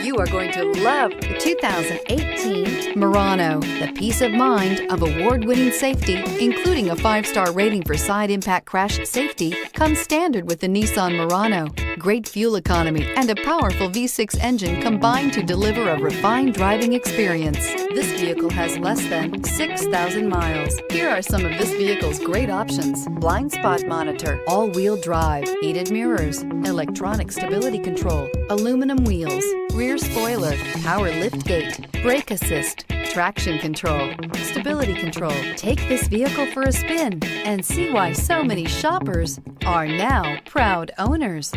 You are going to love the 2018 Murano. The peace of mind of award-winning safety, including a 5-star rating for side impact crash safety, comes standard with the Nissan Murano. Great fuel economy and a powerful V6 engine combine to deliver a refined driving experience. This vehicle has less than 6,000 miles. Here are some of this vehicle's great options: blind spot monitor, all-wheel drive, heated mirrors, electronic stability control, aluminum wheels, rear spoiler, power liftgate, brake assist, traction control, stability control. Take this vehicle for a spin and see why so many shoppers are now proud owners.